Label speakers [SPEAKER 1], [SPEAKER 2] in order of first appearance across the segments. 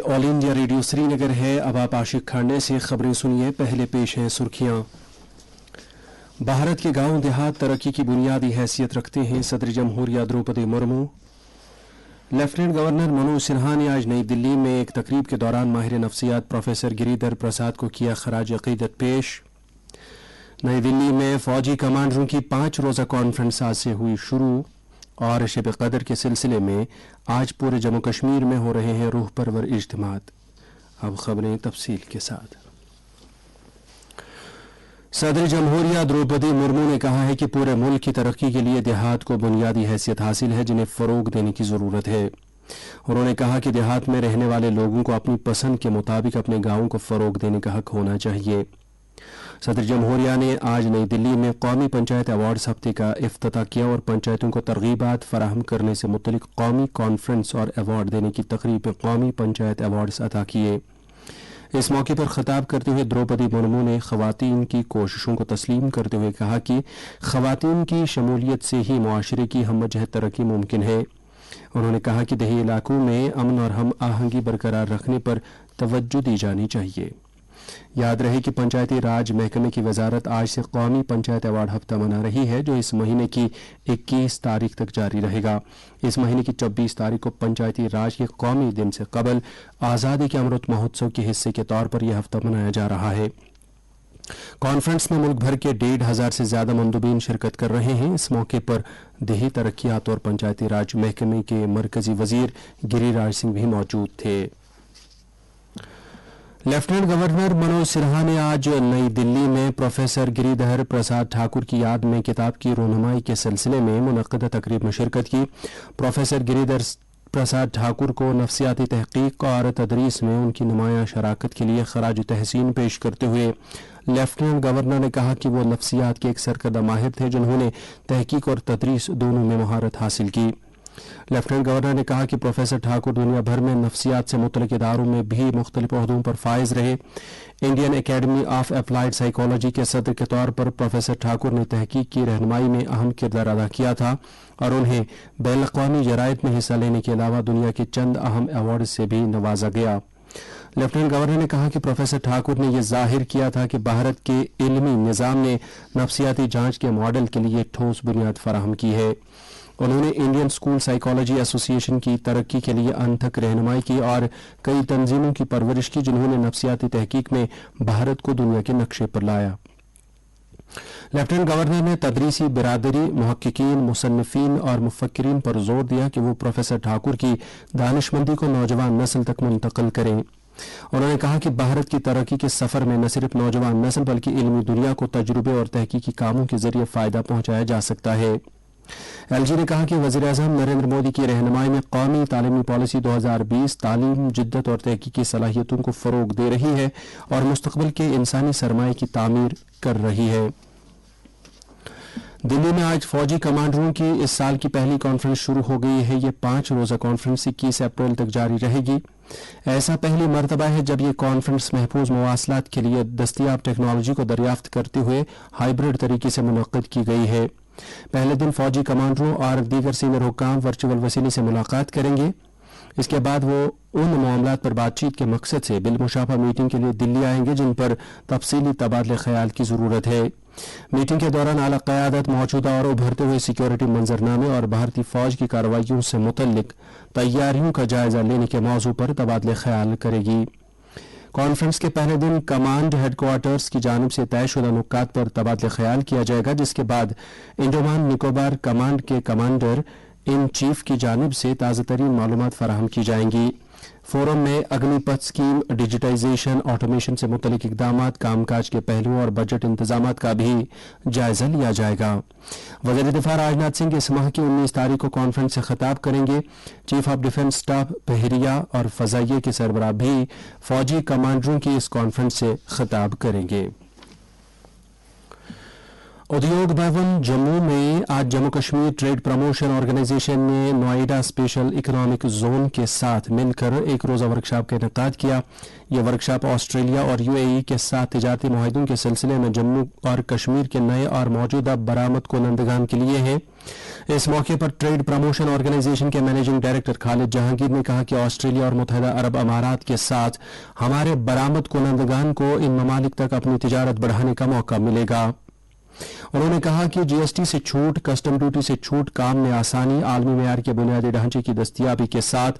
[SPEAKER 1] All India radio Srinagar है। अब आप आशिक खाने से खबरें सुनिए। पहले पेश हैं सुर्खियां। भारत के गांव देहात तरक्की की बुनियादी हैसियत रखते हैं, सदर जमहूरिया द्रौपदी मुर्मू। लेफ्टिनेंट गवर्नर मनोज सिन्हा ने आज नई दिल्ली में एक तकरीब के दौरान माहिर नफ्सियात प्रोफेसर गिरिधर प्रसाद को किया खराज अकीदत पेश। नई दिल्ली में फौजी कमांडरों की 5 रोज़ा कॉन्फ्रेंस आज से हुई शुरू और शब कदर के सिलसिले में आज पूरे जम्मू कश्मीर में हो रहे हैं रूह परवर इज्तिमात। अब खबरें तफसील के साथ। सदर जमहूरिया द्रौपदी मुर्मू ने कहा है कि पूरे मुल्क की तरक्की के लिए देहात को बुनियादी हैसियत हासिल है, जिन्हें फ़रोग देने की ज़रूरत है। उन्होंने कहा कि देहात में रहने वाले लोगों को अपनी पसंद के मुताबिक अपने गाँव को फ़रोग देने का हक होना चाहिए। सदर जमहूरिया ने आज नई दिल्ली में कौमी पंचायत अवार्ड्स हफ्ते का इफ्तिताह किया और पंचायतों को तरगीबात फराहम करने से मुतल्लिक कौमी कॉन्फ्रेंस और अवार्ड देने की तकरीब में कौमी पंचायत अवार्ड्स अता किए। इस मौके पर खिताब करते हुए द्रौपदी मुर्मू ने खवातीन की कोशिशों को तस्लीम करते हुए कहा कि खवातीन की शमूलियत से ही मुआशरे की हमजहत तरक्की मुमकिन है। उन्होंने कहा कि देही इलाकों में अमन और हम आहंगी बरकरार रखने पर तवज्जो दी जानी चाहिए। याद रहे कि पंचायती राज महकमे की वजारत आज से कौमी पंचायत अवार्ड हफ्ता मना रही है, जो इस महीने की 21 तारीख तक जारी रहेगा। इस महीने की 24 तारीख को पंचायती राज के कौमी दिन से कबल आज़ादी के अमृत महोत्सव के हिस्से के तौर पर यह हफ्ता मनाया जा रहा है। कॉन्फ्रेंस में मुल्क भर के 1,500 से ज्यादा मंदूबीन शिरकत कर रहे हैं। इस मौके पर देही तरक्कियात और पंचायती राज महकमे के मरकजी वजीर गिरिराज सिंह भी मौजूद थे। लेफ्टिनेंट गवर्नर मनोज सिन्हा ने आज नई दिल्ली में प्रोफेसर गिरिधर प्रसाद ठाकुर की याद में किताब की रोनुमाई के सिलसिले में मुनक्किदा तकरीब में शिरकत की। प्रोफेसर गिरिधर प्रसाद ठाकुर को नफ्सियाती तहकीक और तदरीस में उनकी नुमायां शराकत के लिए खराज तहसीन पेश करते हुए लेफ्टिनेंट गवर्नर ने कहा कि वो नफ्सियात के एक सरकर्दा माहिर थे, जिन्होंने तहकीक और तदरीस दोनों में महारत हासिल की। लेफ्टिनेंट गवर्नर ने कहा कि प्रोफेसर ठाकुर दुनिया भर में नफ्सियात से मुतल्लिक इदारों में भी मुख्तलिफ ओहदों पर फाइज रहे। Indian academy of applied psychology के सदर के तौर पर प्रोफेसर ठाकुर ने तहकीक की रहनुमाई में अहम किरदार अदा किया था और उन्हें बैन-अक़वामी जरायद में हिस्सा लेने के अलावा दुनिया के चंद अहम अवार्ड से भी नवाजा गया। लेफ्टिनेंट गवर्नर ने कहा कि प्रोफेसर ठाकुर ने यह जाहिर किया था कि भारत के इल्मी निज़ाम ने नफ्सियाती जांच के मॉडल के लिए ठोस बुनियाद फराहम की है। उन्होंने इंडियन स्कूल साइकोलॉजी एसोसिएशन की तरक्की के लिए अनथक रहनुमाई की और कई तंजीमों की परवरिश की, जिन्होंने नफ्सियाती तहकीक में भारत को दुनिया के नक्शे पर लाया। लेफ्टिनेंट गवर्नर ने तदरीसी बिरादरी, मुहक्किकीन, मुसन्निफीन और मुफक्किरीन पर जोर दिया कि वो प्रोफेसर ठाकुर की दानिशमंदी को नौजवान नस्ल तक मुंतकिल करें। उन्होंने कहा कि भारत की तरक्की के सफर में न सिर्फ नौजवान नस्ल बल्कि इल्मी दुनिया को तजुर्बे और तहकीकी कामों के जरिए फायदा पहुंचाया जा सकता है। एलजी ने कहा कि वज़ीर-ए-आज़म नरेंद्र मोदी की रहनुमाई में कौमी तालीमी पॉलिसी 2020 तालीम, जिद्दत और तहकीकी सलाहियतों को फ़रोग दे रही है और मुस्तक़बिल के इंसानी सरमाए की तामीर कर रही है। दिल्ली में आज फौजी कमांडरों की इस साल की पहली कॉन्फ्रेंस शुरू हो गई है। ये 5 रोज़ा कॉन्फ्रेंस 21 अप्रैल तक जारी रहेगी। ऐसा पहली मरतबा है जब ये कॉन्फ्रेंस महफूज मवासलात के लिए दस्तयाब टेक्नोलॉजी को दरियाफ्त करते हुए हाइब्रिड तरीके से मुनक्किद की गई है। पहले दिन फौजी कमांडरों और दीगर सीनियर हुक्काम वर्चुअल वसीले से मुलाकात करेंगे। इसके बाद वो उन मामलात पर बातचीत के मकसद से बिलमुशाफा मीटिंग के लिए दिल्ली आएंगे, जिन पर तफसीली तबादले ख्याल की जरूरत है। मीटिंग के दौरान आला क़यादत मौजूदा और उभरते हुए सिक्योरिटी मंजरनामे और भारतीय फौज की कार्रवाइयों से मुतल्लिक तैयारियों का जायजा लेने के मौजू पर तबादले ख्याल करेगी। कॉन्फ्रेंस के पहले दिन कमांड हेडक्वार्टर्स की जानिब से तयशुदा नुकात पर तबादले ख्याल किया जाएगा, जिसके बाद अंडमान निकोबार कमांड के कमांडर इन चीफ की जानिब से ताज़ा तरीन मालूमात फराहम की जाएंगी। फोरम में अग्निपथ स्कीम, डिजिटाइजेशन, ऑटोमेशन से मुतल्लिक इकदामात, कामकाज के पहलुओं और बजट इंतजामात का भी जायजा लिया जाएगा। वज़ीर दिफा राजनाथ सिंह इस माह की 19 तारीख को कॉन्फ्रेंस से खिताब करेंगे। चीफ ऑफ डिफेंस स्टाफ, बहरिया और फजाइया के सरबराह भी फौजी कमांडरों की इस कॉन्फ्रेंस से खिताब करेंगे। उद्योग भवन जम्मू में आज Jammu Kashmir Trade Promotion Organisation ने नोएडा स्पेशल इकोनॉमिक जोन के साथ मिलकर एक रोजा वर्कशॉप का इनेकाद किया। यह वर्कशॉप ऑस्ट्रेलिया और यूएई के साथ तिजारती मुआहदों के सिलसिले में जम्मू और कश्मीर के नए और मौजूदा बरामद कुनंदगान के लिए है। इस मौके पर ट्रेड प्रमोशन ऑर्गेनाइजेशन के मैनेजिंग डायरेक्टर खालिद जहांगीर ने कहा कि ऑस्ट्रेलिया और मुत्तहिदा अरब अमारात के साथ हमारे बरामद कुनंदगान को इन ममालिक तक अपनी तिजारत बढ़ाने का मौका मिलेगा। उन्होंने कहा कि जीएसटी से छूट, कस्टम ड्यूटी से छूट, काम में आसानी, आलमी मेयार के बुनियादी ढांचे की दस्तयाबी के साथ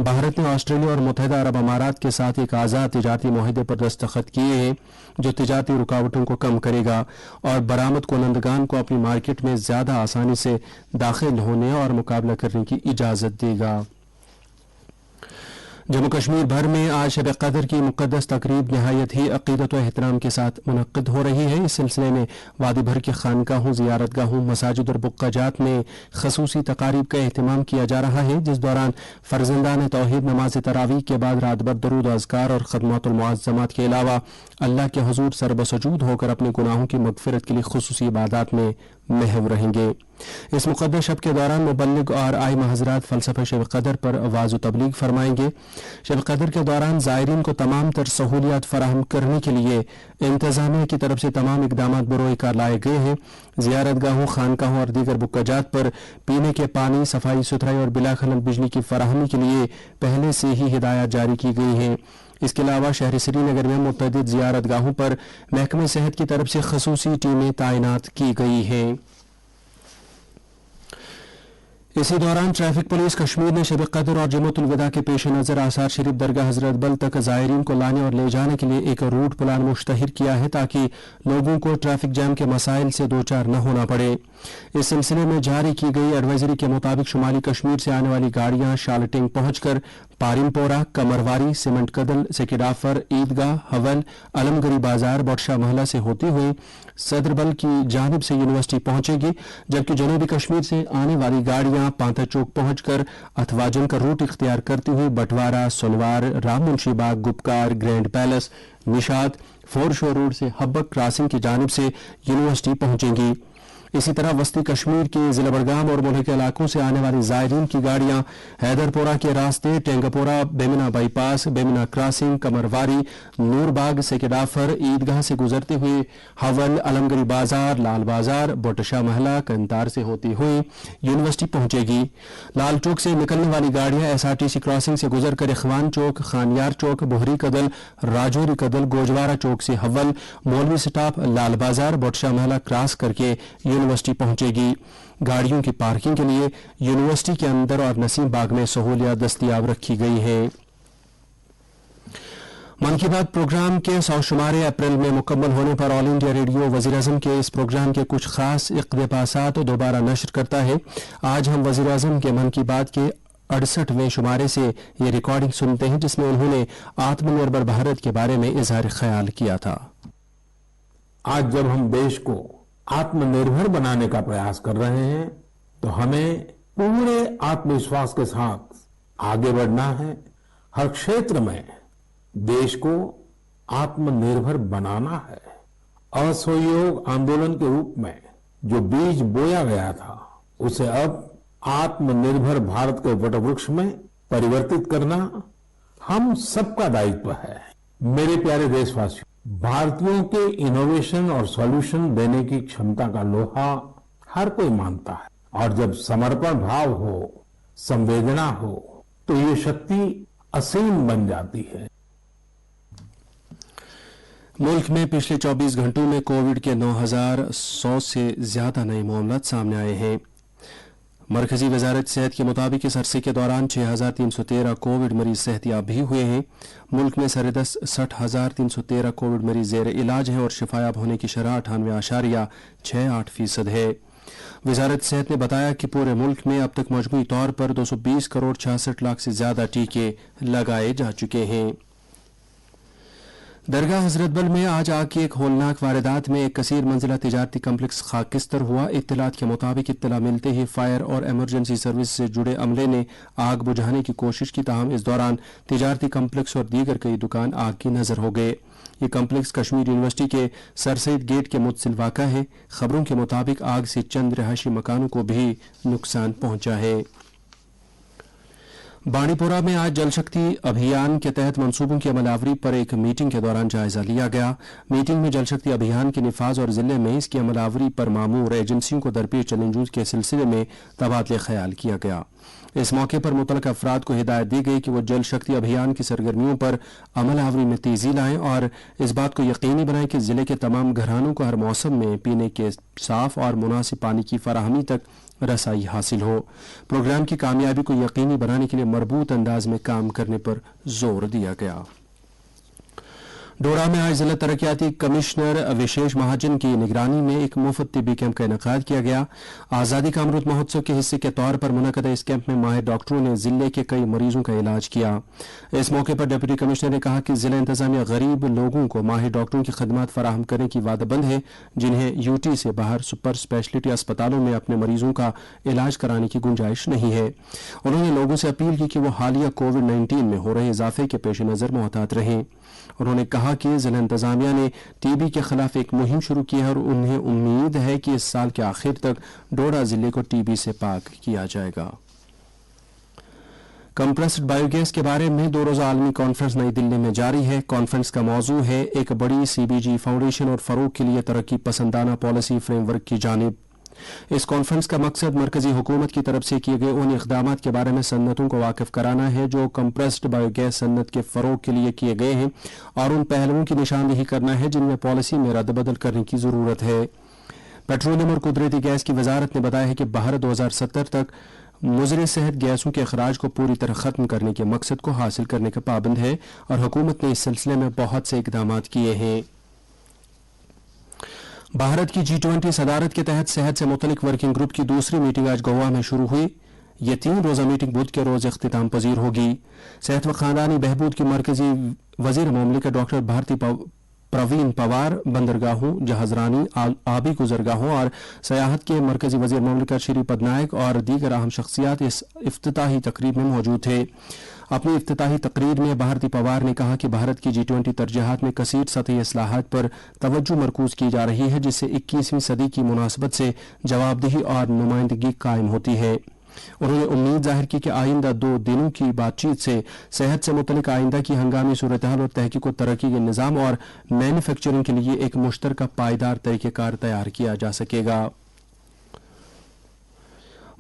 [SPEAKER 1] भारत ने ऑस्ट्रेलिया और मुत्तहिदा अरब अमारात के साथ एक आज़ाद तिजारती मुआहदे पर दस्तखत किए हैं जो तिजारती रुकावटों को कम करेगा और बरामद कुनंदगान को अपनी मार्केट में ज्यादा आसानी से दाखिल होने और मुकाबला करने की इजाजत देगा। जम्मू कश्मीर भर में आज शब कदर की मुक़द्दस तकरीब नहायत ही अक़ीदत व एहतराम के साथ मुनक़्क़िद हो रही है। इस सिलसिले में वादी भर के खानकाहों, ज़ियारतगाहों, मसाजिद और बुक्काजात में ख़ुसूसी तकारीब का एहतमाम किया जा रहा है, जिस दौरान फ़र्ज़ंदान तौहीद नमाज तरावीह के बाद रात भर दरूद अज़कार और ख़दमातुल मुअज़्ज़मात के अलावा अल्लाह के हुज़ूर सरबसजूद होकर अपने गुनाहों की मग़फ़िरत के लिए ख़ुसूसी इबादत में महव रहेंगे। इस मुक़द्दस शब के दौरान मुबल्लिग और आइम हज़रात फ़लसफ़ा शब कदर पर वाज़ तबलीग फरमाएंगे। शब कदर के दौरान ज़ायरीन को तमाम तर सहूलियात फराहम करने के लिए इंतज़ामिया की तरफ से तमाम इक़दाम बरोए कार लाए गए हैं। ज़ियारतगाहों, खानकाहों और दीगर बुक्काजात पर पीने के पानी, सफाई सुथराई और बिला खलल बिजली की फराहमी के लिए पहले से ही हिदायत जारी की गई है। इसके अलावा शहर श्रीनगर में मुतअद्दिद ज़ियारतगाहों पर महकमे सेहत की तरफ से ख़ुसूसी टीमें तैनात की गई हैं। इसी दौरान ट्रैफिक पुलिस कश्मीर ने शब कदर और जमुअतुल विदा के पेश नज़र आसार शरीफ दरगाह हजरत बल तक ज़ायरीन को लाने और ले जाने के लिए एक रूट प्लान मुश्तहिर किया है ताकि लोगों को ट्रैफिक जैम के मसाइल से दो चार न होना पड़े। इस सिलसिले में जारी की गई एडवाइजरी के मुताबिक शुमाली कश्मीर से आने वाली गाड़ियां शालटिंग पहुंचकर पारिमपोरा, कमरवारी, सीमेंट कदल, सेकिडाफर, ईदगाह, हवल, अलमगरी बाजार, बटशाह महला से होती हुई सदरबल की जानिब से यूनिवर्सिटी पहुंचेगी, जबकि जनूबी कश्मीर से आने वाली गाड़ियां पांता चौक पहुंचकर अथवाजन का रूट इख्तियार करती हुई Batwara, Sonwar, Ram Munshi Bagh, Gupkar, grand palace, Nishat, foreshore road से हब्बक क्रॉसिंग की जानिब से यूनिवर्सिटी पहुंचेंगी। इसी तरह वस्ती कश्मीर के जिला बड़गाम और मुल्क के इलाकों से आने वाली ज़ायरीन की गाड़ियां हैदरपोरा के रास्ते टेंगपोरा, बेमिना बाईपास, बेमिना क्रॉसिंग, कमरवारी, नूरबाग, सेकेडाफर, ईदगाह से गुजरते हुए हवल, अलमगरी बाजार, लाल बाजार, बोटशाह महला, कंतार से होती हुई यूनिवर्सिटी पहुंचेगी। लाल चौक से निकलने वाली गाड़ियां एसआरटीसी क्रॉसिंग से गुजरकर इखवान चौक, खानियार चौक, बोहरी कदल, राजौरी कदल, गोजवारा चौक से हवल, मौलवी स्टॉप, लाल बाजार, बोटशाह महला क्रॉस करके यूनिवर्सिटी पहुंचेगी। गाड़ियों की पार्किंग के लिए यूनिवर्सिटी के अंदर और नसीम बाग में सहूलियत दस्तयाब रखी गई है। मन की बात प्रोग्राम के 100 शुमारे अप्रैल में मुकम्मल होने पर ऑल इंडिया रेडियो वज़ीर-ए-आज़म के इस प्रोग्राम के कुछ खास इक़्तिबासात दोबारा नश्र करता है। आज हम वज़ीर-ए-आज़म के मन की बात के 68वें शुमारे से ये रिकॉर्डिंग सुनते हैं, जिसमें उन्होंने आत्मनिर्भर भारत के बारे में इज़हार ख्याल किया था।
[SPEAKER 2] आज जब हम देश को आत्मनिर्भर बनाने का प्रयास कर रहे हैं तो हमें पूरे आत्मविश्वास के साथ आगे बढ़ना है। हर क्षेत्र में देश को आत्मनिर्भर बनाना है। असहयोग आंदोलन के रूप में जो बीज बोया गया था उसे अब आत्मनिर्भर भारत के वटवृक्ष में परिवर्तित करना हम सबका दायित्व है। मेरे प्यारे देशवासियों, भारतीयों के इनोवेशन और सॉल्यूशन देने की क्षमता का लोहा हर कोई मानता है और जब समर्पण भाव हो, संवेदना हो तो ये शक्ति असीम बन जाती है।
[SPEAKER 1] मुल्क में पिछले 24 घंटों में कोविड के 9,100 से ज्यादा नए मामलात सामने आए हैं। मरकजी वजारत सेहत के मुताबिक इस अरसे के दौरान 6,313 कोविड मरीज सेहतियाब भी हुए हैं। मुल्क में सरेदस 60,313 कोविड मरीज जेर इलाज हैं और शिफायाब होने की शरह 98.68% है। वजारत सेहत ने बताया कि पूरे मुल्क में अब तक मजमूई तौर पर 220 करोड़ 66 लाख से ज्यादा टीके लगाए जा चुके हैं। درگاہ حضرت بل میں آج آگ کی ایک ہولناک واردات میں ایک کثیر منزلہ تجارتی کمپلیکس خاکستر ہوا. اطلاعات کے مطابق اطلاع ملتے ہی فائر اور ایمرجنسی سروس سے جڑے عملے نے آگ بجھانے کی کوشش کی، تاہم اس دوران تجارتی کمپلیکس اور دیگر کئی دکان آگ کی نظر ہو گئے. یہ کمپلیکس کشمیر یونیورسٹی کے سر سید گیٹ کے متصل واقع ہے. خبروں کے مطابق آگ سے چند رہائشی مکانوں کو بھی نقصان پہنچا ہے. بانڈی پورہ میں آج جل شکتی ابھیان کے تحت منصوبوں کی عمل آوری پر ایک میٹنگ کے دوران جائزہ لیا گیا. میٹنگ میں جل شکتی ابھیان کے نفاذ اور ضلع میں اس کی عمل آوری پر مامور ایجنسیوں کو درپیش چیلنجوں کے سلسلے میں تبادلہ خیال کیا گیا. اس موقع پر متعلقہ افراد کو ہدایت دی گئی کہ وہ جل شکتی ابھیان کی سرگرمیوں پر عمل آوری میں تیزی لائیں اور اس بات کو یقینی بنائیں کہ ضلع کے تمام گھرانوں کو ہر موسم میں پینے کے صاف اور مناسب پانی کی فراہمی تک رسائی حاصل ہو. پروگرام کی کامیابی کو یقینی بنانے کے لیے مربوط انداز میں کام کرنے پر زور دیا گیا. ڈوڈا میں آج ضلع ترقیاتی کمشنر وشیش مہاجن کی نگرانی میں ایک مفت طبی کیمپ کا انعقاد کیا گیا. آزادی کا امرت مہوتسو کے حصے کے طور پر منعقدہ اس کیمپ میں ماہر ڈاکٹروں نے ضلع کے کئی مریضوں کا علاج کیا. اس موقع پر ڈپٹی کمشنر نے کہا کہ ضلع انتظامیہ غریب لوگوں کو ماہر ڈاکٹروں کی خدمات فراہم کرنے کی وعدہ بند ہے، جنہیں یو ٹی سے باہر سپر اسپیشلٹی اسپتالوں میں اپنے مریضوں کا علاج کرانے کی گنجائش نہیں ہے. انہوں نے لوگوں سے اپیل کی کہ وہ حالیہ کووڈ-19 میں ہو رہے اضافے کے پیش نظر محتاط رہیں. انہوں نے کہا کہ ضلع انتظامیہ نے ٹی بی کے خلاف ایک مہم شروع کی ہے اور انہیں امید ہے کہ اس سال کے آخر تک ڈوڈا ضلع کو ٹی بی سے پاک کیا جائے گا. کمپریسڈ بایو گیس کے بارے میں 2 روزہ عالمی کانفرنس نئی دلی میں جاری ہے. کانفرنس کا موضوع ہے ایک بڑی سی بی جی فاؤنڈیشن اور فروغ کے لیے ترقی پسندانہ پالیسی فریم ورک کی جانب. اس کانفرنس کا مقصد مرکزی حکومت کی طرف سے کیے گئے ان اقدامات کے بارے میں صنعتوں کو واقف کرانا ہے جو کمپریسڈ بایو گیس صنعت کے فروغ کے لیے کیے گئے ہیں اور ان پہلوؤں کی نشاندہی کرنا ہے جن میں پالیسی میں رد بدل کرنے کی ضرورت ہے. پیٹرولیم اور قدرتی گیس کی وزارت نے بتایا ہے کہ بھارت 2070 تک مضر صحت گیسوں کے اخراج کو پوری طرح ختم کرنے کے مقصد کو حاصل کرنے کا پابند ہے اور حکومت نے اس سلسلے میں بہت سے اقدامات کیے ہیں. بھارت کی G20 صدارت کے تحت صحت سے متعلق ورکنگ گروپ کی دوسری میٹنگ آج گوا میں شروع ہوئی. یہ 3 روزہ میٹنگ بدھ کے روز اختتام پذیر ہوگی. صحت و خاندانی بہبود کی مرکزی وزیر مملکت ڈاکٹر بھارتی پروین پوار، بندرگاہوں، جہاز رانی، آبی گزرگاہوں اور سیاحت کے مرکزی وزیر مملکت شری پد نائک اور دیگر اہم شخصیات اس افتتاحی تقریب میں موجود تھے. اپنی افتتاحی تقریر میں بھارتی پوار نے کہا کہ بھارت کی G20 ترجیحات میں کثیر سطحی اصلاحات پر توجہ مرکوز کی جا رہی ہے جس سے 21ویں صدی کی مناسبت سے جواب دہی اور نمائندگی قائم ہوتی ہے. انہوں نے امید ظاہر کی کہ آئندہ 2 دنوں کی بات چیت سے صحت سے متعلق آئندہ کی ہنگامی صورتحال اور تحقیق و ترقی کے نظام اور مینوفیکچرنگ کے لیے ایک مشترکہ پائیدار طریقہ کار تیار کیا جا سکے گا.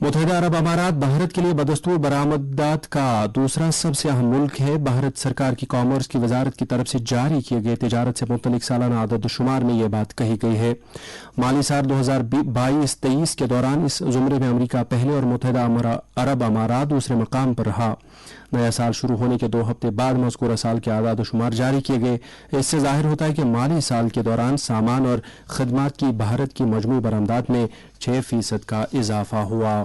[SPEAKER 1] متحدہ عرب امارات بھارت کے لیے بدستور برآمدات کا دوسرا سب سے اہم ملک ہے. بھارت سرکار کی کامرس کی وزارت کی طرف سے جاری کیے گئے تجارت سے متعلق سالانہ عدد و شمار میں یہ بات کہی گئی ہے. مالی سال 2022-23 کے دوران اس زمرے میں امریکہ پہلے اور متحدہ عرب امارات دوسرے مقام پر رہا. نیا سال شروع ہونے کے 2 ہفتے بعد مذکورہ سال کے اعداد و شمار جاری کیے گئے. اس سے ظاہر ہوتا ہے کہ مالی سال کے دوران سامان اور خدمات کی بھارت کی مجموعی برآمدات میں 6% کا اضافہ ہوا.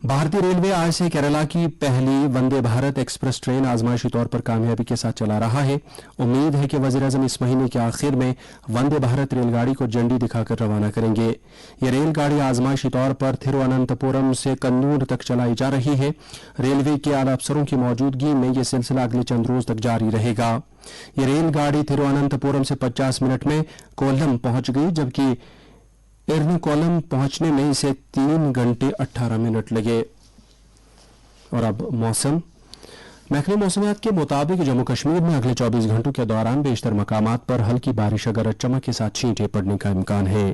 [SPEAKER 1] بھارتی ریلوے آج سے کیرالہ کی پہلی وندے بھارت ایکسپریس ٹرین آزمائشی طور پر کامیابی کے ساتھ چلا رہا ہے. امید ہے کہ وزیر اعظم اس مہینے کے آخر میں وندے بھارت ریل گاڑی کو جھنڈی دکھا کر روانہ کریں گے. یہ ریل گاڑی آزمائشی طور پر تھرواننتپورم سے کنور تک چلائی جا رہی ہے. ریلوے کے اعلی افسروں کی موجودگی میں یہ سلسلہ اگلے چند روز تک جاری رہے گا. یہ ریل گاڑی تھرواننتپورم سے 50 منٹ میں کولم پہنچ گئی جبکہ ایرناکولم پہنچنے میں اسے 3 گھنٹے 18 منٹ لگے. اور اب موسم. محکمہ موسمیات کے مطابق جموں کشمیر میں اگلے 24 گھنٹوں کے دوران بیشتر مقامات پر ہلکی بارش گرج چمک کے ساتھ چھینٹیں پڑنے کا امکان ہے.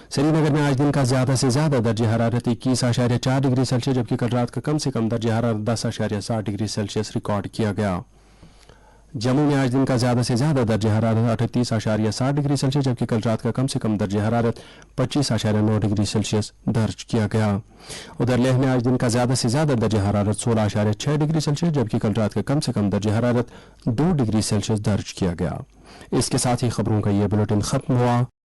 [SPEAKER 1] سری نگر میں آج دن کا زیادہ سے زیادہ درجہ حرارت 21.4 ڈگری سیلسیس جبکہ کل رات کا کم سے کم درجہ حرارت 10.7 ڈگری سیلسیس ریکارڈ کیا گیا. جموں میں آج دن کا زیادہ سے زیادہ درجہ حرارت 38.7 ڈگری سیلسیس جبکہ کل رات کا کم سے کم درجہ حرارت 25.9 ڈگری سیلسیس درج کیا گیا. ادھر لیہ میں آج دن کا زیادہ سے زیادہ درجہ حرارت 16.6 ڈگری سیلسیس جبکہ کل رات کا کم سے کم درجہ حرارت 2 ڈگری سیلسیس درج کیا گیا. اس کے ساتھ ہی خبروں کا یہ بلیٹن ختم ہوا.